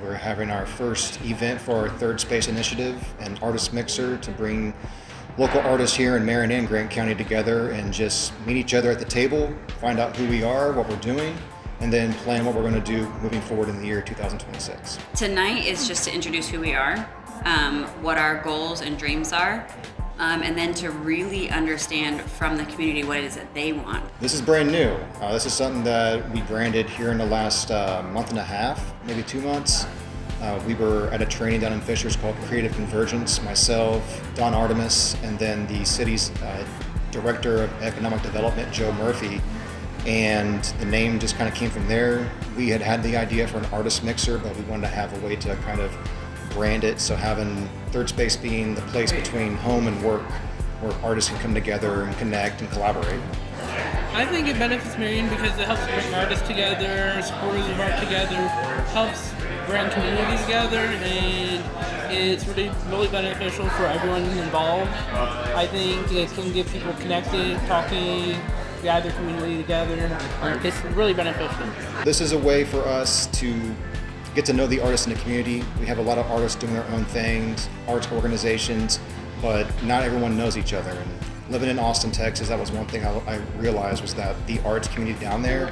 We're having our first event for our Third Space Initiative, an artist mixer to bring local artists here in Marion and Grant County together and just meet each other at the table, find out who we are, what we're doing, and then plan what we're going to do moving forward in the year 2026. Tonight is just to introduce who we are, what our goals and dreams are, and then to really understand from the community what it is that they want. This is brand new. This is something that we branded here in the last month and a half, maybe 2 months. We were at a training down in Fishers called Creative Convergence, myself, Don Artemis, and then the city's Director of Economic Development, Joe Murphy. And the name just kind of came from there. We had the idea for an artist mixer, but we wanted to have a way to kind of brand it. So having Third Space being the place between home and work where artists can come together and connect and collaborate. I think it benefits Marion because it helps bring artists together, supporters of art together, helps bring community together, and it's really beneficial for everyone involved. I think it can get people connected, talking, gather community together. It's really beneficial. This is a way for us to get to know the artists in the community. We have a lot of artists doing their own things, arts organizations, but not everyone knows each other. And living in Austin, Texas, that was one thing I realized was that the arts community down there,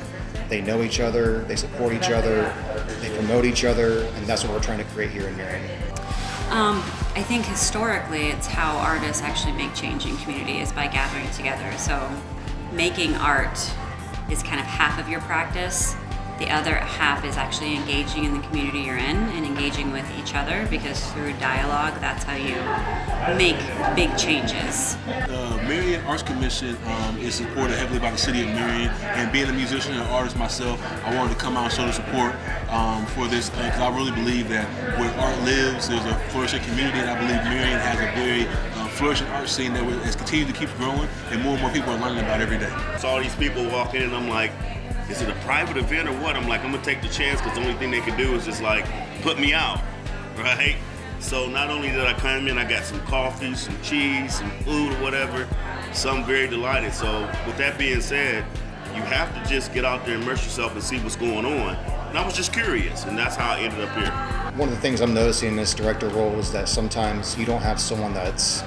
they know each other, they support each other, they promote each other, and that's what we're trying to create here in Marion. I think historically it's how artists actually make change in community is by gathering together. So making art is kind of half of your practice. The other half is actually engaging in the community you're in and engaging with each other, because through dialogue, that's how you make big changes. The Marion Arts Commission is supported heavily by the city of Marion, and being a musician and an artist myself, I wanted to come out and show the support for this, because I really believe that where art lives, there's a flourishing community, and I believe Marion has a very flourishing art scene that has continued to keep growing, and more people are learning about every day. So all these people walk in and I'm like, is it a private event or what? I'm like, I'm gonna take the chance because the only thing they can do is just like put me out, right? So not only did I come in, I got some coffee, some cheese, some food or whatever. So I'm very delighted. So with that being said, you have to just get out there, immerse yourself and see what's going on. And I was just curious, and that's how I ended up here. One of the things I'm noticing in this director role is that sometimes you don't have someone that's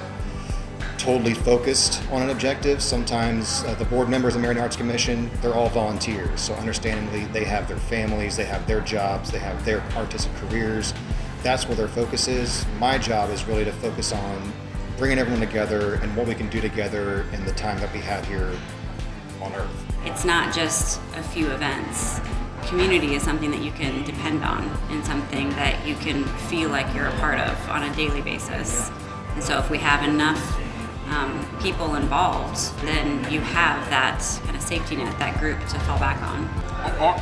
totally focused on an objective. Sometimes the board members of the Marion Arts Commission, they're all volunteers. So understandably, they have their families, they have their jobs, they have their artistic careers. That's where their focus is. My job is really to focus on bringing everyone together and what we can do together in the time that we have here on Earth. It's not just a few events. Community is something that you can depend on and something that you can feel like you're a part of on a daily basis. And so if we have enough people involved, then you have that kind of safety net, that group to fall back on.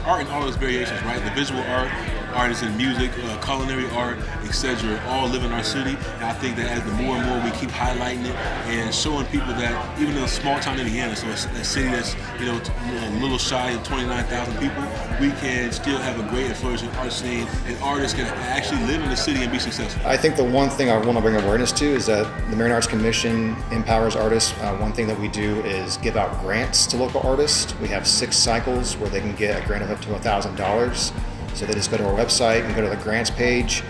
Art in all its variations, right? The visual art is in music, culinary art, etc. all live in our city. And I think that as the more and more we keep highlighting it and showing people that even in a small town Indiana, so a city that's a little shy of 29,000 people, we can still have a great and flourishing art scene, and artists can actually live in the city and be successful. I think the one thing I want to bring awareness to is that the Marion Arts Commission empowers artists. One thing that we do is give out grants to local artists. We have 6 cycles where they can get a grant of up to $1,000. So they just go to our website and go to the grants page,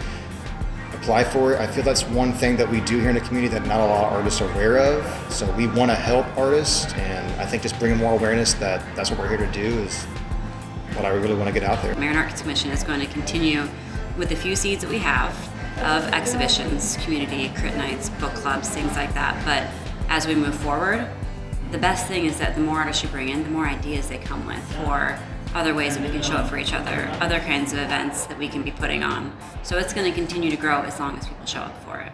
apply for it. I feel that's one thing that we do here in the community that not a lot of artists are aware of. So we want to help artists, and I think just bringing more awareness that that's what we're here to do is what I really want to get out there. Marion Arts Commission is going to continue with the few seeds that we have of exhibitions, community, crit nights, book clubs, things like that. But as we move forward, the best thing is that the more artists you bring in, the more ideas they come with for other ways that we can show up for each other, other kinds of events that we can be putting on. So it's going to continue to grow as long as people show up for it.